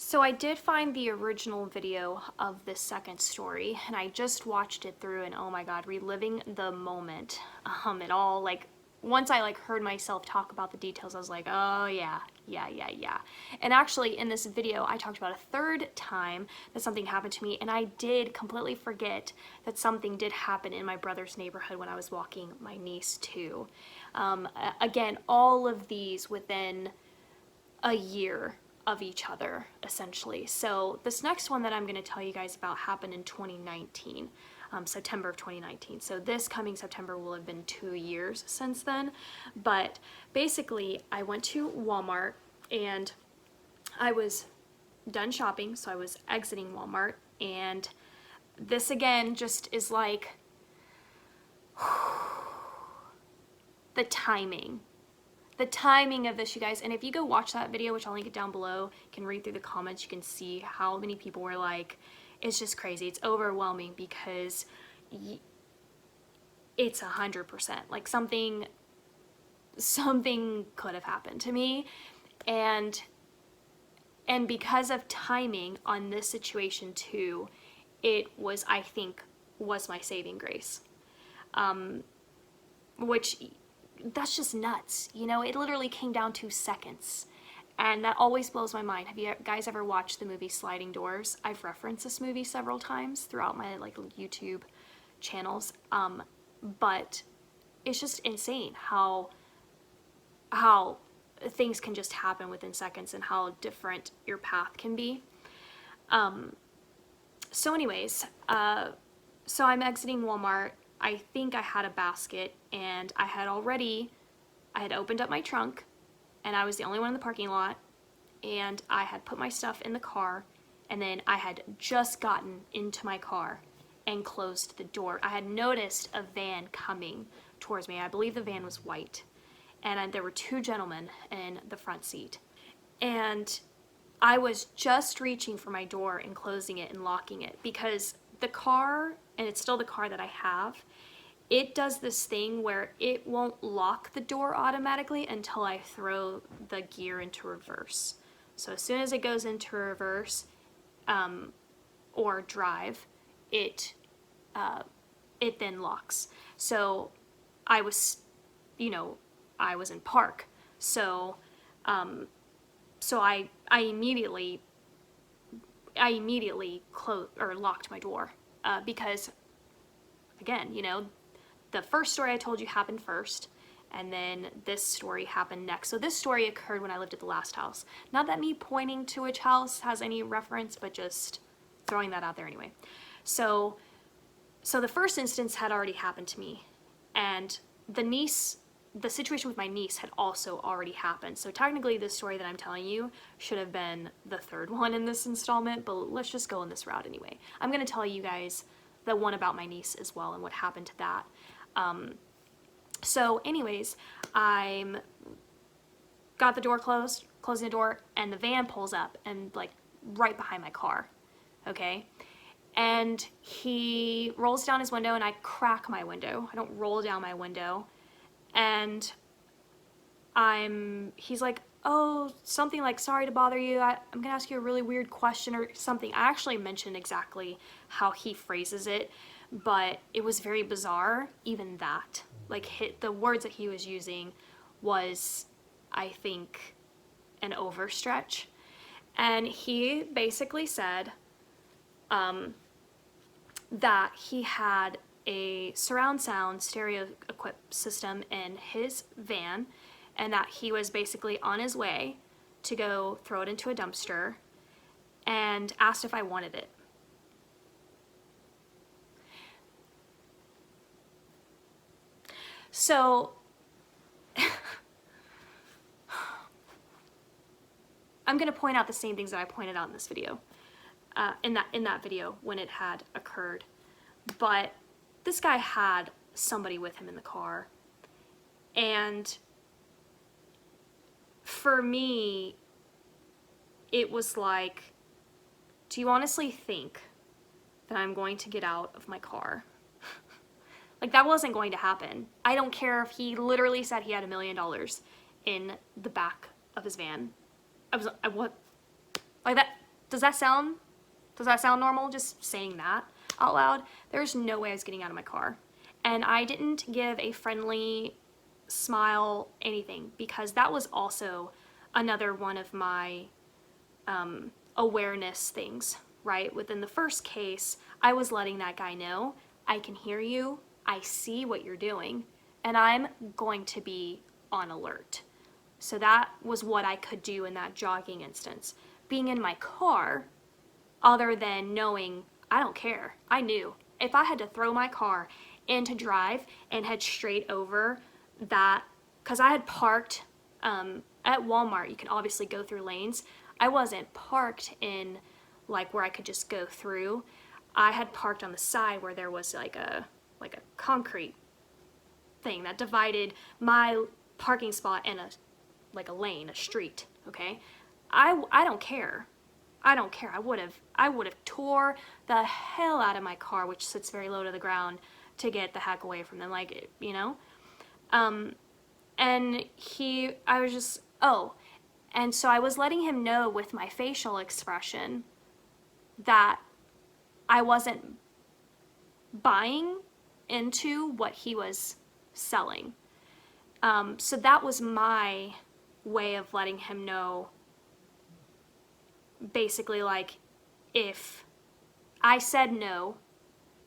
So I did find the original video of this second story, and I just watched it through, and oh my god, reliving the moment. It all, like, once I heard myself talk about the details, I was like, oh yeah. And actually in this video I talked about a third time that something happened to me, and I did completely forget that something did happen in my brother's neighborhood when I was walking my niece too. Again, all of these within a year of each other, essentially. So this next one that I'm going to tell you guys about happened in 2019, September of 2019. So this coming September will have been 2 years since then. But basically, I went to Walmart and I was done shopping, so I was exiting Walmart, and this again just is like the timing of this, you guys. And if you go watch that video, which I'll link it down below, you can read through the comments, you can see how many people were like, it's just crazy, it's overwhelming, because it's 100%, like something could have happened to me. And because of timing on this situation too, it was, I think, was my saving grace. Which, that's just nuts, you know? It literally came down to seconds, and that always blows my mind. Have you guys ever watched the movie Sliding Doors? I've referenced this movie several times throughout my YouTube channels, but it's just insane how things can just happen within seconds and how different your path can be. So anyways, so I'm exiting Walmart. I think I had a basket, and I had opened up my trunk, and I was the only one in the parking lot, and I had put my stuff in the car, and then I had just gotten into my car and closed the door. I had noticed a van coming towards me. I believe the van was white, and there were 2 gentlemen in the front seat, and I was just reaching for my door and closing it and locking it, because the car, and it's still the car that I have, it does this thing where it won't lock the door automatically until I throw the gear into reverse. So as soon as it goes into reverse or drive, it then locks. So I was, I was in park. So I immediately locked my door because, again, the first story I told you happened first, and then this story happened next. So this story occurred when I lived at the last house. Not that me pointing to which house has any reference, but just throwing that out there anyway. So the first instance had already happened to me, and the situation with my niece had also already happened. So technically this story that I'm telling you should have been the third one in this installment, but let's just go in this route anyway. I'm going to tell you guys the one about my niece as well and what happened to that. So anyways, I'm got the door closing the door, and the van pulls up and right behind my car, okay? And he rolls down his window, and I crack my window. I don't roll down my window. And he's like, oh, something like, sorry to bother you, I'm gonna ask you a really weird question or something. I actually mentioned exactly how he phrases it, but it was very bizarre, even that. The words that he was using was, I think, an overstretch. And he basically said that he had a surround sound stereo equipped system in his van, and that he was basically on his way to go throw it into a dumpster, and asked if I wanted it. So I'm going to point out the same things that I pointed out in this video, in that video when it had occurred. But this guy had somebody with him in the car, and for me, it was like, do you honestly think that I'm going to get out of my car? That wasn't going to happen. I don't care if he literally said he had $1 million in the back of his van. What? Like that, Does that sound normal, just saying that out loud? There's no way I was getting out of my car. And I didn't give a friendly smile, anything, because that was also another one of my awareness things, right? Within the first case, I was letting that guy know, I can hear you, I see what you're doing, and I'm going to be on alert. So that was what I could do in that jogging instance. Being in my car, other than knowing, I don't care. I knew if I had to throw my car into drive and head straight over that, because I had parked at Walmart, you can obviously go through lanes. I wasn't parked in like where I could just go through. I had parked on the side where there was like a concrete thing that divided my parking spot and a lane, a street, okay? I don't care. I don't care. I would have tore the hell out of my car, which sits very low to the ground, to get the heck away from them, like, you know? And I was just, oh. And so I was letting him know with my facial expression that I wasn't buying into what he was selling. So that was my way of letting him know, basically, like, if I said no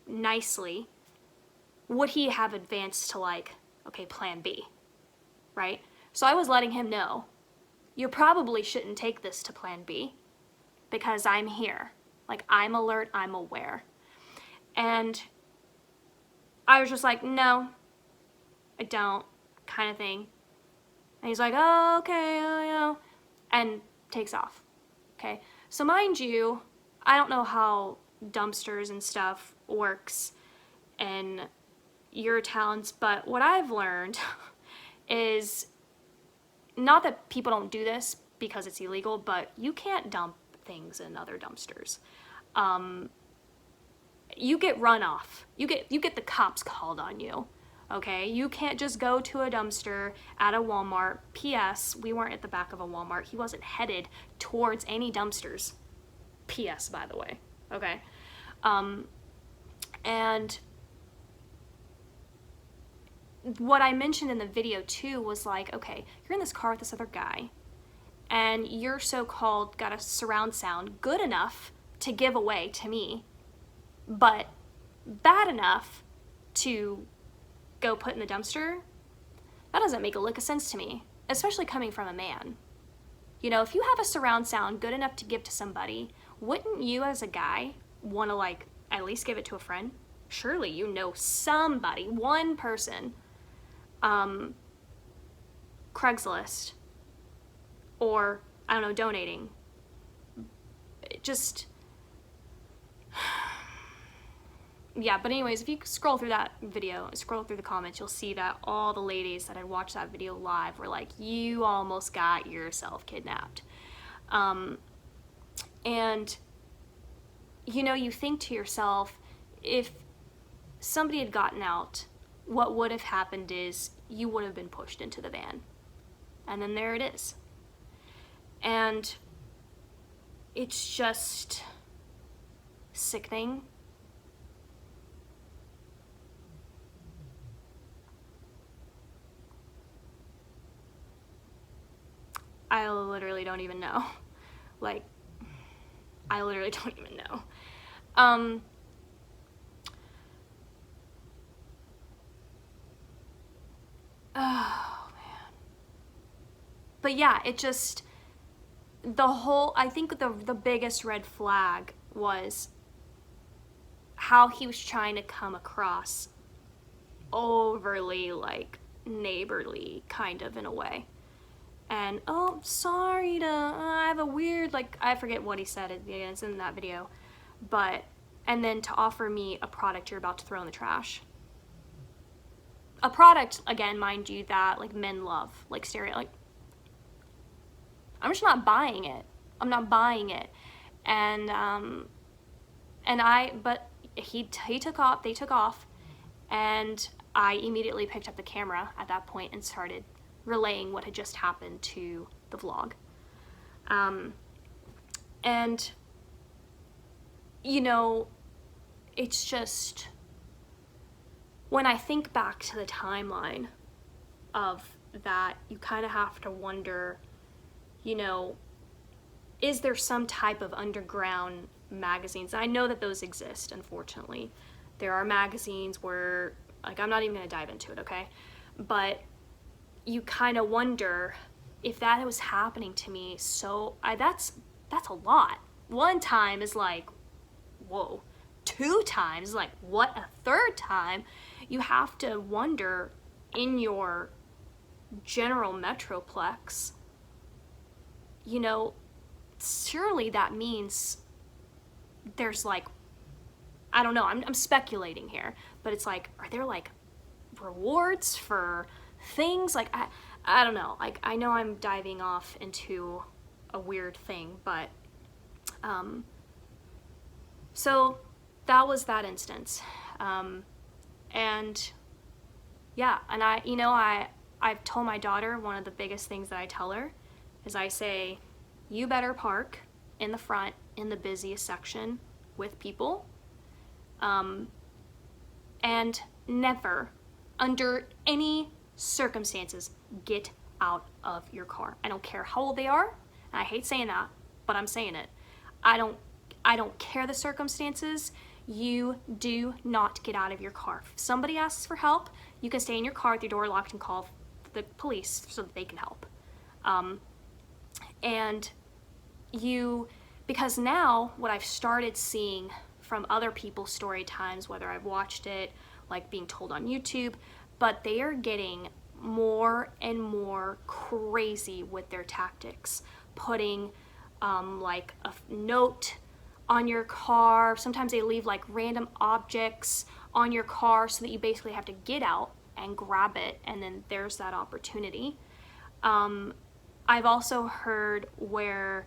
nicely, would he have advanced to, like, okay, plan B, right? So I was letting him know, you probably shouldn't take this to plan B, because I'm here. Like, I'm alert, I'm aware. And I was just like, no, I don't, kind of thing. And he's like, oh, okay, you know, and takes off. Okay, so mind you, I don't know how dumpsters and stuff works in your towns, but what I've learned is, not that people don't do this because it's illegal, but you can't dump things in other dumpsters. You get run off. You get the cops called on you. Okay, you can't just go to a dumpster at a Walmart. P.S. We weren't at the back of a Walmart. He wasn't headed towards any dumpsters. P.S. by the way. Okay, and what I mentioned in the video too was like, okay, you're in this car with this other guy, and you're so-called got a surround sound good enough to give away to me, but bad enough to go put in the dumpster. That doesn't make a lick of sense to me, especially coming from a man. You know, if you have a surround sound good enough to give to somebody, wouldn't you as a guy want to, like, at least give it to a friend? Surely you know somebody, one person, Craigslist, or, I don't know, donating. Just, yeah, but anyways, if you scroll through that video, scroll through the comments, you'll see that all the ladies that had watched that video live were like, you almost got yourself kidnapped. And, you know, you think to yourself, if somebody had gotten out, what would have happened is you would have been pushed into the van. And then there it is. And it's just sickening. I literally don't even know. Like, I literally don't even know. Oh, man. But yeah, it just, I think the biggest red flag was how he was trying to come across overly, like, neighborly, kind of, in a way. And, oh, sorry I have a weird, like, I forget what he said at the end, it's in that video, but, and then to offer me a product you're about to throw in the trash. A product, again, mind you, that, like, men love, like, like, I'm just not buying it. I'm not buying it. And but he took off, they took off, and I immediately picked up the camera at that point and started relaying what had just happened to the vlog. And you know, it's just, when I think back to the timeline of that, you kind of have to wonder, you know, is there some type of underground magazines? I know that those exist, unfortunately. There are magazines where, like, I'm not even gonna dive into it, okay? But you kind of wonder if that was happening to me. So that's a lot. One time is like, whoa. Two times, like, what? A third time? You have to wonder, in your general metroplex, you know, surely that means there's, like, I don't know, I'm speculating here, but it's like, are there, like, rewards for things? Like, I don't know. Like, I know I'm diving off into a weird thing, but so that was that instance. And yeah, and I've told my daughter, one of the biggest things that I tell her is, I say, you better park in the front in the busiest section with people, and never, under any circumstances, get out of your car. I don't care how old they are, and I hate saying that, but I'm saying it. I don't care the circumstances. You do not get out of your car. If somebody asks for help, you can stay in your car with your door locked and call the police so that they can help. And because now what I've started seeing from other people's story times, whether I've watched it, like being told on YouTube, but they are getting more and more crazy with their tactics, putting like a note on your car. Sometimes they leave like random objects on your car so that you basically have to get out and grab it, and then there's that opportunity. I've also heard where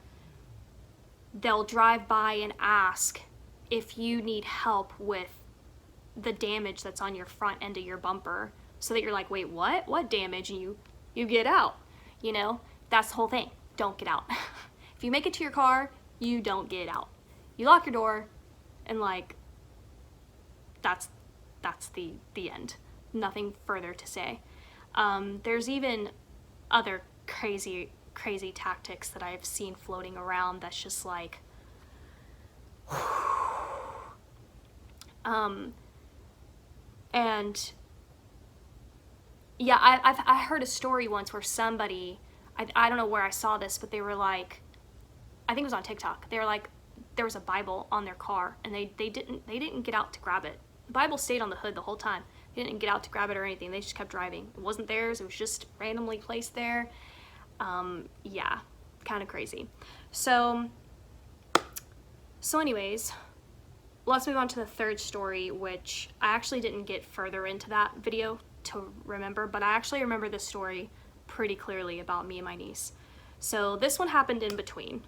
they'll drive by and ask if you need help with the damage that's on your front end of your bumper, so that you're like, wait, what damage? And you get out. You know, that's the whole thing. Don't get out. If you make it to your car, you don't get out. You lock your door, and like, that's the end. Nothing further to say. There's even other crazy tactics that I've seen floating around that's just like, and yeah, I heard a story once where somebody, I don't know where I saw this, but they were like, I think it was on TikTok, they were like, there was a Bible on their car, and they didn't get out to grab it. The Bible stayed on the hood the whole time. They didn't get out to grab it or anything. They just kept driving. It wasn't theirs. It was just randomly placed there. Yeah, kind of crazy. So anyways, let's move on to the third story, which I actually didn't get further into that video to remember, but I actually remember this story pretty clearly about me and my niece. So this one happened in between.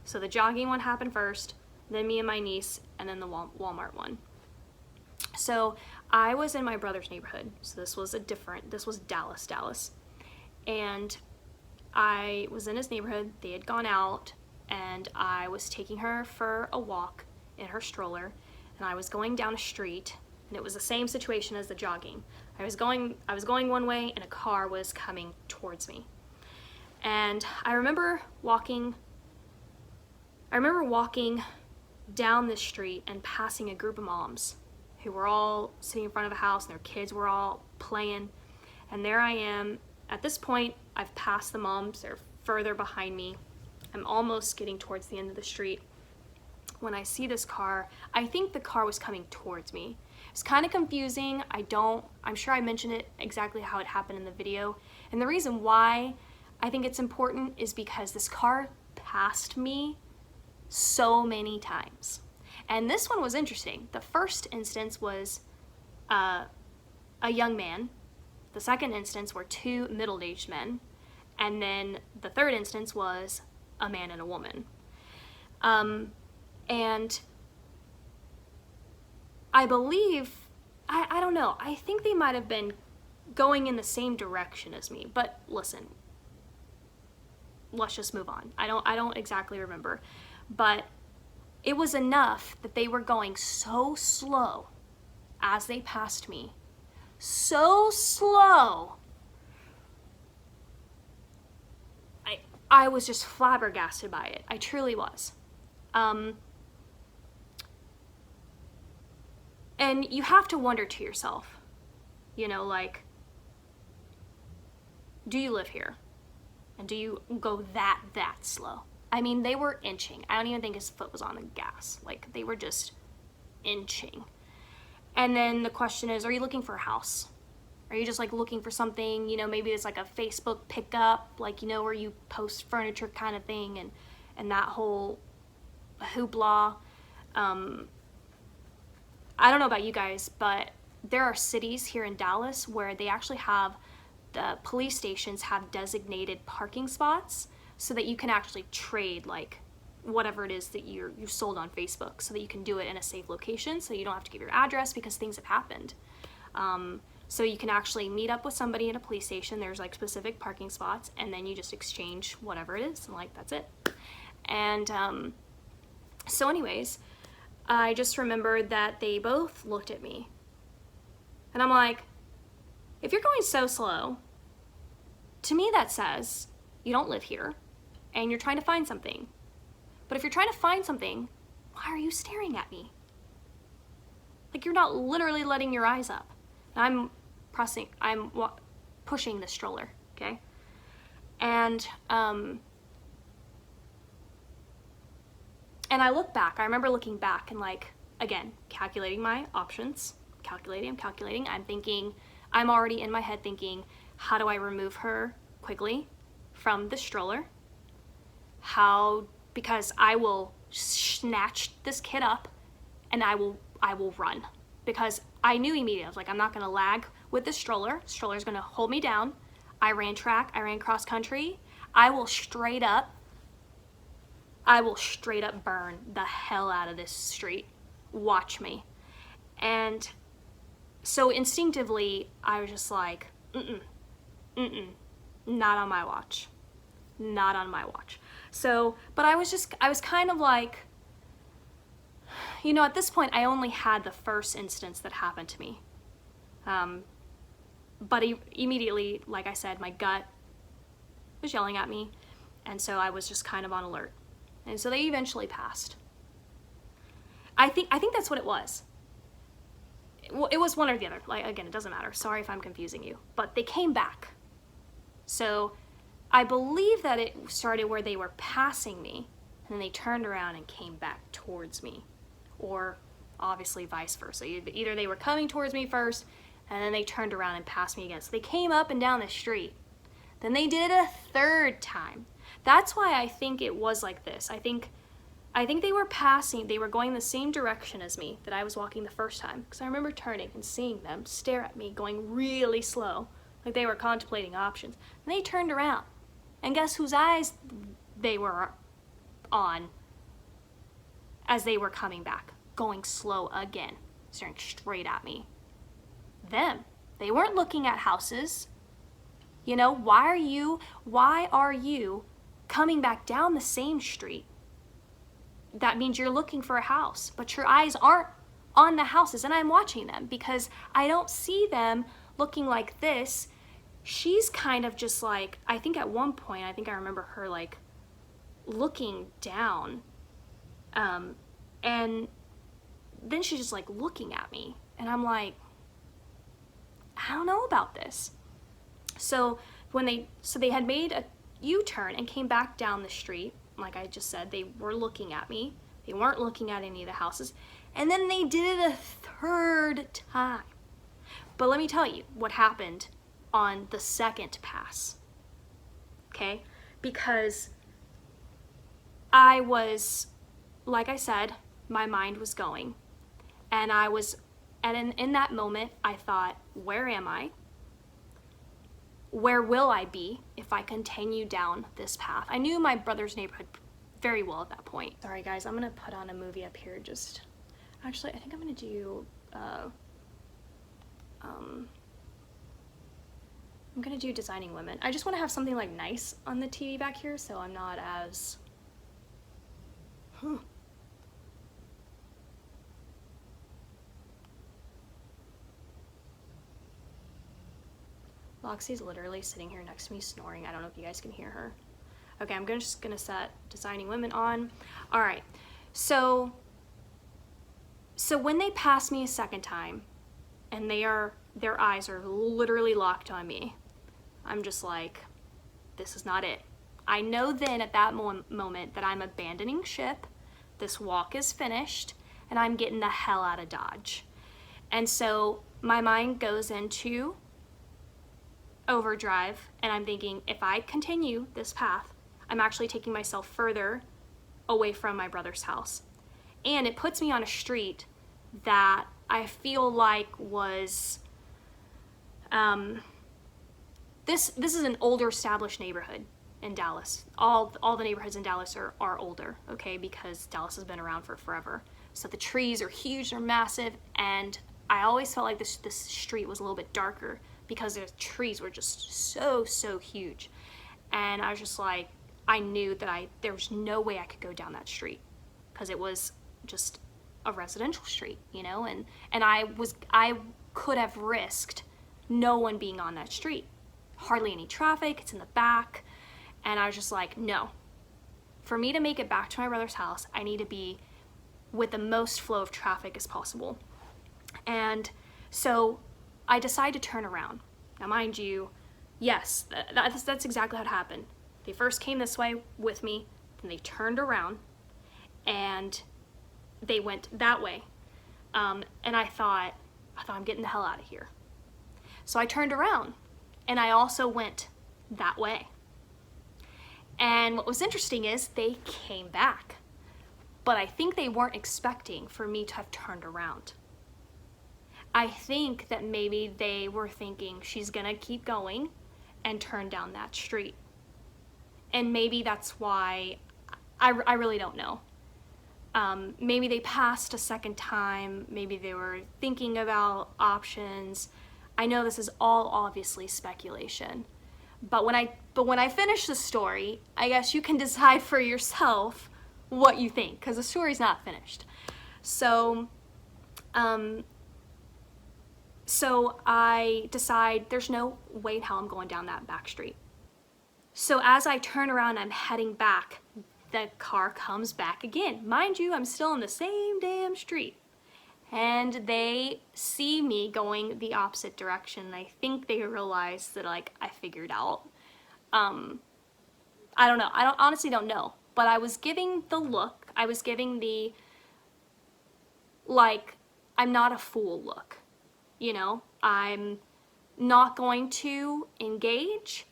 So the jogging one happened first, then me and my niece, and then the Walmart one. So I was in my brother's neighborhood. So this was Dallas. And I was in his neighborhood. They had gone out, and I was taking her for a walk in her stroller, and I was going down a street, and it was the same situation as the jogging. I was going one way, and a car was coming towards me. And I remember walking down the street and passing a group of moms who were all sitting in front of a house, and their kids were all playing. And there I am. At this point, I've passed the moms. They're further behind me. I'm almost getting towards the end of the street when I see this car. I think the car was coming towards me. It's kind of confusing. I'm sure I mentioned it exactly how it happened in the video. And the reason why I think it's important is because this car passed me so many times. And this one was interesting. The first instance was a young man. The second instance were two middle-aged men. And then the third instance was a man and a woman. And I believe, I don't know, I think they might have been going in the same direction as me. But listen, let's just move on. I don't exactly remember. But It was enough that they were going so slow as they passed me. So slow. I was just flabbergasted by it. I truly was. And you have to wonder to yourself, you know, like, do you live here? And do you go that slow? I mean, they were inching. I don't even think his foot was on the gas. Like, they were just inching. And then the question is, are you looking for a house? Are you just like looking for something, you know, maybe it's like a Facebook pickup, like, you know, where you post furniture kind of thing, and that whole hoopla. I don't know about you guys, but there are cities here in Dallas where they actually have, the police stations have designated parking spots so that you can actually trade like whatever it is that you sold on Facebook, so that you can do it in a safe location, so you don't have to give your address because things have happened. So you can actually meet up with somebody at a police station. There's like specific parking spots, and then you just exchange whatever it is, and like that's it. And so anyways, I just remembered that they both looked at me, and I'm like, if you're going so slow, to me that says you don't live here and you're trying to find something. But if you're trying to find something, why are you staring at me? Like, you're not literally letting your eyes up. I'm pushing the stroller, okay? And I look back. I remember looking back and, like, again, calculating my options. I'm calculating. I'm thinking, I'm already in my head thinking, how do I remove her quickly from the stroller? Because I will snatch this kid up and I will run. Because I knew immediately, I was like, I'm not gonna lag with the stroller. The stroller's gonna hold me down. I ran track, I ran cross country. I will straight up burn the hell out of this street. Watch me. And so instinctively, I was just like, not on my watch. Not on my watch. So, but I was kind of like, you know, at this point, I only had the first instance that happened to me. But immediately, like I said, my gut was yelling at me, and so I was just kind of on alert. And so they eventually passed. I think that's what it was. It was one or the other. Like, again, it doesn't matter. Sorry if I'm confusing you. But they came back. So I believe that it started where they were passing me, and then they turned around and came back towards me. Or obviously vice versa. Either they were coming towards me first, and then they turned around and passed me again. So they came up and down the street. Then they did it a third time. That's why I think it was like this. I think they were going the same direction as me that I was walking the first time. Because I remember turning and seeing them stare at me going really slow, like they were contemplating options. And they turned around. And guess whose eyes they were on as they were coming back, going slow again, staring straight at me. Them. They weren't looking at houses. You know, why are you coming back down the same street? That means you're looking for a house, but your eyes aren't on the houses, and I'm watching them because I don't see them looking like this. She's kind of just like, I think at one point, I think I remember her like looking down, and then she's just like looking at me, and I'm like, I don't know about this. So they had made a U-turn and came back down the street. Like I just said, they were looking at me. They weren't looking at any of the houses. And then they did it a third time. But let me tell you what happened on the second pass. Okay? Because I was, like I said, my mind was going. And in that moment, I thought, where am I? Where will I be if I continue down this path? I knew my brother's neighborhood very well at that point. Sorry guys, I'm gonna put on a movie up here. Actually, I think I'm gonna do, I'm gonna do Designing Women. I just wanna have something like nice on the TV back here so I'm not as, Loxie's literally sitting here next to me snoring. I don't know if you guys can hear her. Okay, I'm just gonna set Designing Women on. All right, so when they pass me a second time and their eyes are literally locked on me, I'm just like, this is not it. I know then at that moment that I'm abandoning ship, this walk is finished, and I'm getting the hell out of Dodge. And so my mind goes into overdrive, and I'm thinking, if I continue this path, I'm actually taking myself further away from my brother's house. And it puts me on a street that I feel like was, this is an older established neighborhood in Dallas. All the neighborhoods in Dallas are older, okay, because Dallas has been around for forever. So the trees are huge, they're massive, and I always felt like this street was a little bit darker because the trees were just so huge. And I was just like, I knew that there was no way I could go down that street because it was just a residential street, you know, and I could have risked no one being on that street. Hardly any traffic, it's in the back. And I was just like, no. For me to make it back to my brother's house, I need to be with the most flow of traffic as possible. And so I decided to turn around. Now, mind you, yes, that's exactly how it happened. They first came this way with me, then they turned around, and they went that way. And I thought, I'm getting the hell out of here. So I turned around, and I also went that way. And what was interesting is they came back, but I think they weren't expecting for me to have turned around. I think that maybe they were thinking she's gonna keep going and turn down that street. And maybe that's why, I really don't know. Maybe they passed a second time, maybe they were thinking about options. I know this is all obviously speculation, but when I finish the story, I guess you can decide for yourself what you think, because the story's not finished. So I decide there's no way in hell I'm going down that back street. So as I turn around, I'm heading back, the car comes back again. Mind you, I'm still in the same damn street. And they see me going the opposite direction. I think they realize that, like, I figured out. I don't know. I honestly don't know. But I was giving the look. I was giving the, like, I'm not a fool look. You know? I'm not going to engage,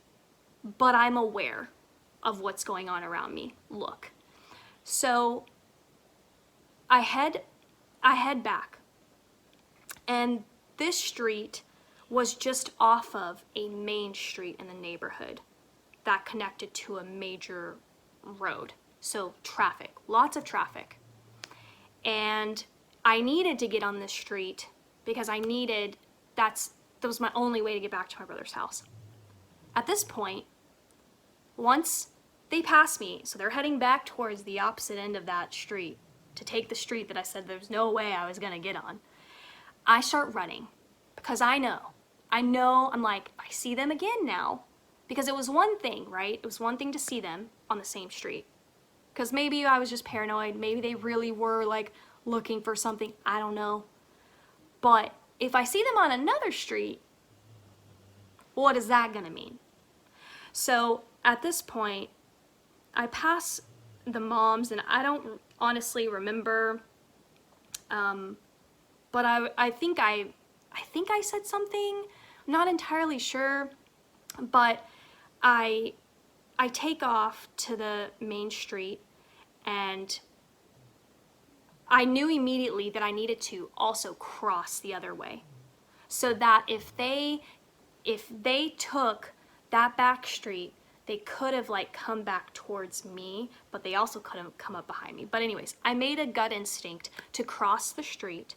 but I'm aware of what's going on around me. Look. So I head back, and this street was just off of a main street in the neighborhood that connected to a major road. So traffic, lots of traffic. And I needed to get on this street because that was my only way to get back to my brother's house. At this point, once they pass me, so they're heading back towards the opposite end of that street to take the street that I said there's no way I was gonna get on. I start running because I know, I'm like, I see them again now. Because it was one thing, right? It was one thing to see them on the same street. Because maybe I was just paranoid, maybe they really were like looking for something, I don't know. But if I see them on another street, what is that gonna mean? So at this point, I pass the moms, and I don't honestly remember, but I think I said something. I'm not entirely sure, but I take off to the main street, and I knew immediately that I needed to also cross the other way, so that if they took that back street, they could have like come back towards me, but they also could have come up behind me. But anyways, I made a gut instinct to cross the street,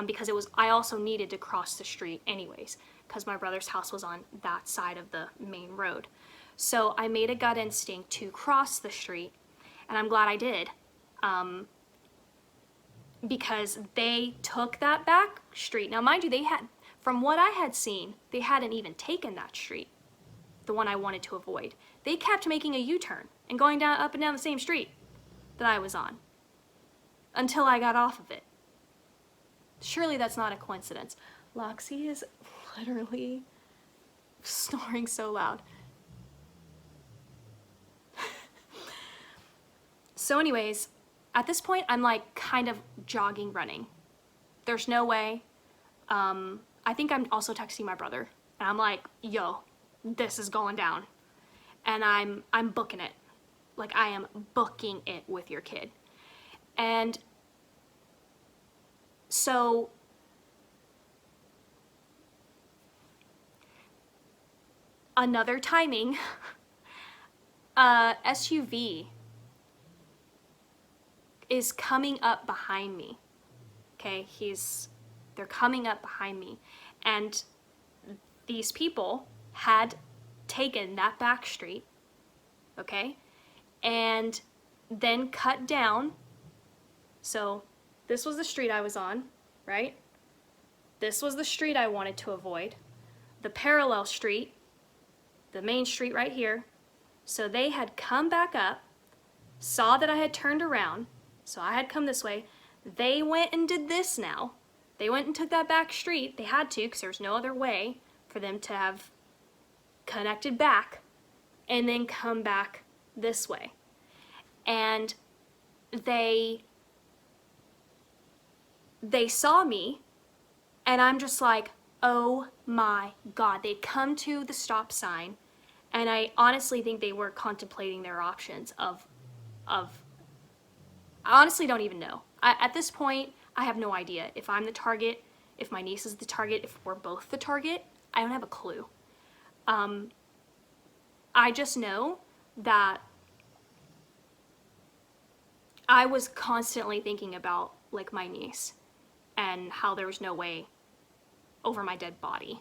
because I also needed to cross the street anyways, because my brother's house was on that side of the main road. So I made a gut instinct to cross the street, and I'm glad I did, because they took that back street. Now mind you, from what I had seen, they hadn't even taken that street, the one I wanted to avoid. They kept making a U-turn and going down, up and down the same street that I was on until I got off of it. Surely that's not a coincidence. Loxie is literally snoring so loud. So anyways, at this point, I'm like kind of jogging, running. There's no way. I think I'm also texting my brother, and I'm like, yo, this is going down. And I'm booking it. Like, I am booking it with your kid. And so another timing, SUV is coming up behind me. Okay, they're coming up behind me, and these people had taken that back street, okay, and then cut down. So this was the street I was on, right? This was the street I wanted to avoid. The parallel street, the main street right here. So they had come back up, saw that I had turned around, so I had come this way. They went and did this now. They went and took that back street. They had to, because there was no other way for them to have connected back and then come back this way. And they saw me, and I'm just like, oh my God. They'd come to the stop sign, and I honestly think they were contemplating their options of I honestly don't even know. At this point, I have no idea if I'm the target, if my niece is the target, if we're both the target. I don't have a clue. I just know that I was constantly thinking about like my niece and how there was no way over my dead body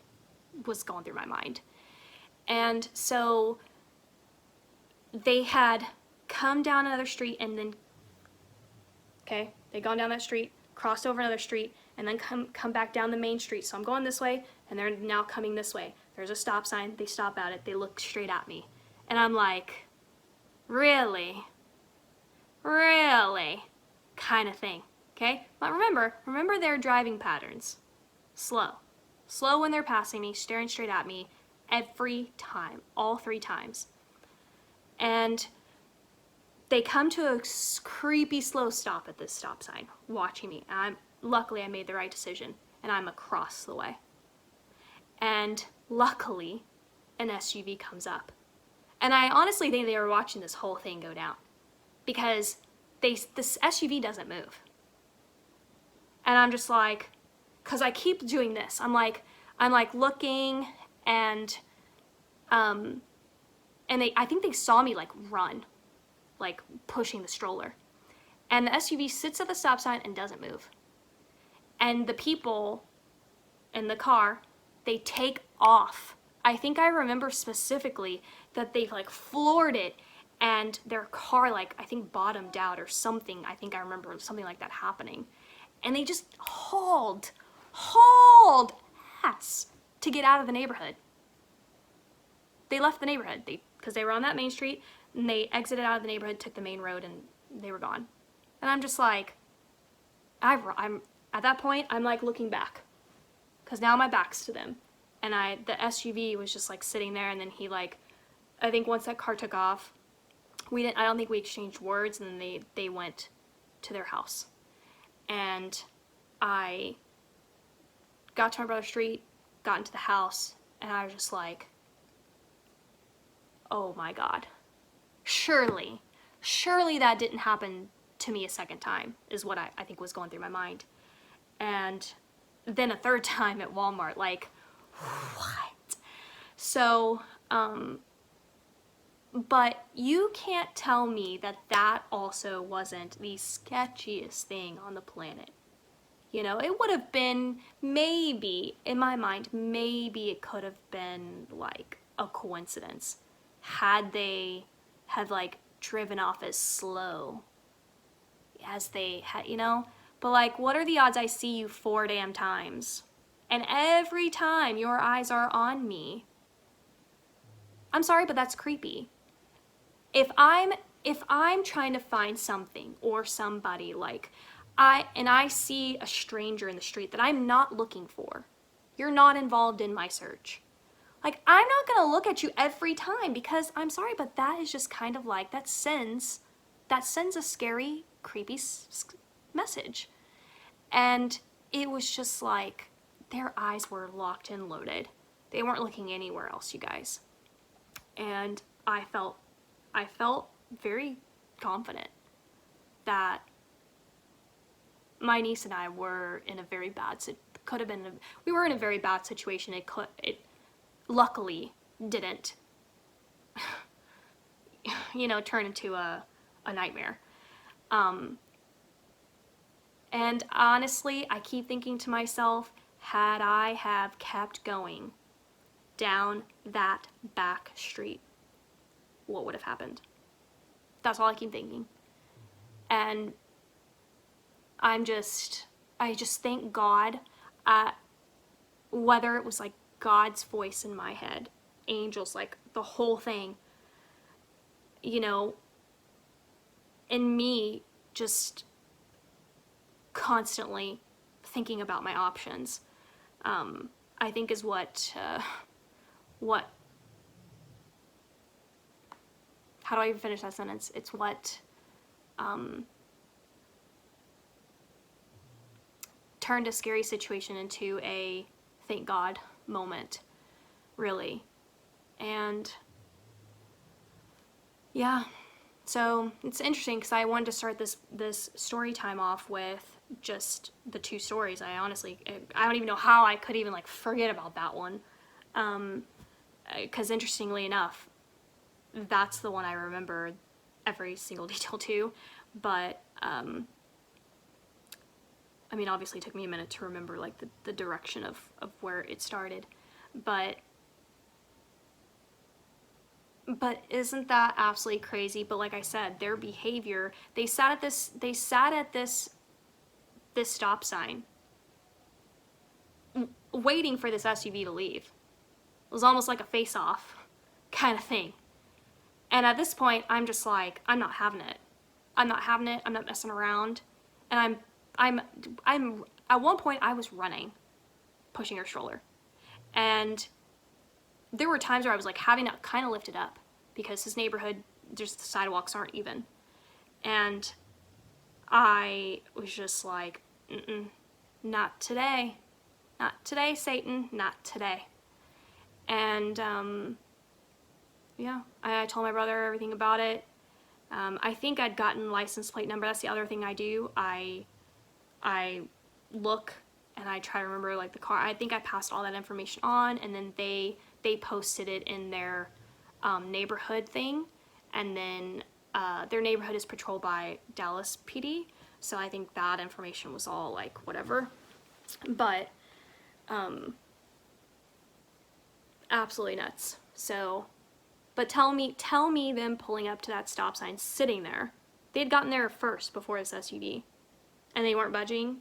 was going through my mind. And so they had come down another street and then, okay, they'd gone down that street, crossed over another street, and then come back down the main street. So I'm going this way, and they're now coming this way. There's a stop sign, they stop at it, they look straight at me. And I'm like, really? Really? Kind of thing, okay? But remember their driving patterns. Slow. Slow when they're passing me, staring straight at me every time, all 3 times. And they come to a creepy slow stop at this stop sign, watching me. And luckily I made the right decision, and I'm across the way. And luckily, an SUV comes up. And I honestly think they were watching this whole thing go down, because this SUV doesn't move. And I'm just like, because I keep doing this. I'm like looking, and I think they saw me like run, like pushing the stroller. And the SUV sits at the stop sign and doesn't move. And the people in the car, they take off. I think I remember specifically that they like floored it, and their car like I think bottomed out or something. I think I remember something like that happening. And they just hauled ass to get out of the neighborhood. They left the neighborhood because they were on that main street, and they exited out of the neighborhood, took the main road, and they were gone. And I'm just like, I'm at that point, I'm like looking back, because now my back's to them. And the SUV was just like sitting there, and then he like, I think once that car took off, I don't think we exchanged words, and then they went to their house. And I got to my brother's street, got into the house, and I was just like, oh my God. Surely that didn't happen to me a second time, is what I think was going through my mind. And then a third time at Walmart, like, what? So, but you can't tell me that also wasn't the sketchiest thing on the planet. You know, it would have been maybe, in my mind, maybe it could have been like a coincidence had they have like driven off as slow as they had, you know? But like, what are the odds I see you 4 damn times And every time your eyes are on me, I'm sorry, but that's creepy. If I'm trying to find something or somebody, like I see a stranger in the street that I'm not looking for, you're not involved in my search. Like, I'm not gonna look at you every time, because I'm sorry, but that is just kind of like, that sends a scary, creepy message. And it was just like, their eyes were locked and loaded. They weren't looking anywhere else, you guys. And I felt very confident that my niece and I were in a very bad, we were in a very bad situation. It luckily didn't, you know, turn into a nightmare. And honestly, I keep thinking to myself, had I have kept going down that back street, what would have happened? That's all I keep thinking. And I just thank God, whether it was like God's voice in my head, angels, like the whole thing, you know, and me just constantly thinking about my options, I think is what, how do I even finish that sentence? It's what turned a scary situation into a thank God moment, really. And yeah, so it's interesting because I wanted to start this story time off with just the 2 stories. I don't even know how I could even like forget about that one, because interestingly enough, that's the one I remember every single detail to. But I mean, obviously it took me a minute to remember like the direction of where it started, but isn't that absolutely crazy? But like I said, their behavior, they sat at this stop sign waiting for this SUV to leave. It was almost like a face-off kind of thing. And at this point, I'm just like, I'm not having it. I'm not having it. I'm not messing around. And I'm at one point I was running, pushing her stroller. And there were times where I was like having to kind of lift it up because this neighborhood, just the sidewalks aren't even. And I was just like, not today. Not today, Satan. Not today. And yeah, I told my brother everything about it. I think I'd gotten license plate number. That's the other thing I do. I look and I try to remember like the car. I think I passed all that information on, and then they posted it in their neighborhood thing, and then their neighborhood is patrolled by Dallas PD, so I think that information was all like whatever. But absolutely nuts. So, but tell me them pulling up to that stop sign, sitting there. They had gotten there first before this SUV, and they weren't budging.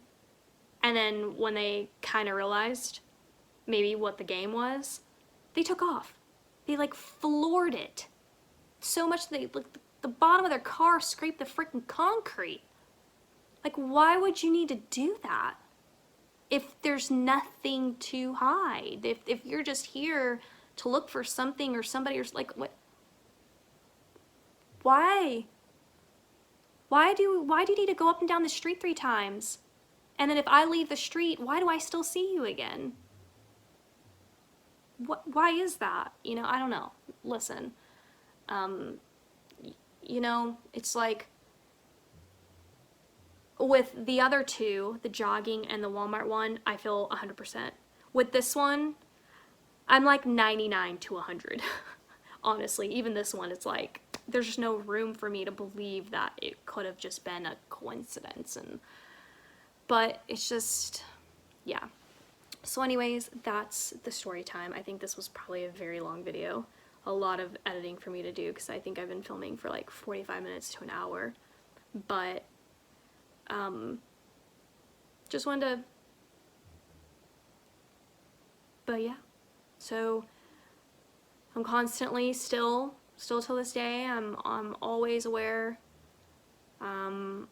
And then when they kind of realized maybe what the game was, they took off. They like floored it so much that they, like, the bottom of their car scraped the freaking concrete. Like, why would you need to do that if there's nothing to hide? If you're just here to look for something or somebody, or like, what? Why? Why do you need to go up and down the street 3 times? And then if I leave the street, why do I still see you again? Why is that? You know, I don't know. Listen, you know, it's like with the other 2, the jogging and the Walmart one, I feel 100%. With this one, I'm like 99 to 100. Honestly, even this one, it's like, there's just no room for me to believe that it could have just been a coincidence. But it's just, yeah. So anyways, that's the story time. I think this was probably a very long video. A lot of editing for me to do because I think I've been filming for like 45 minutes to an hour. But just wanted to But yeah, so I'm constantly still to this day, I'm always aware, and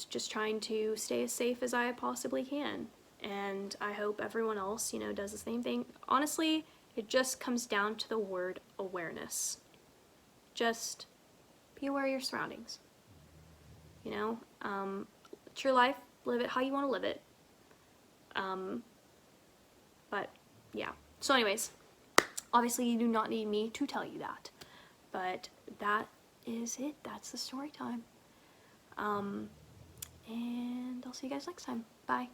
just trying to stay as safe as I possibly can. And I hope everyone else, you know, does the same thing. Honestly, it just comes down to the word awareness. Just be aware of your surroundings. You know, it's your life, live it how you want to live it. But yeah. So anyways, obviously you do not need me to tell you that. But that is it. That's the story time. And I'll see you guys next time. Bye.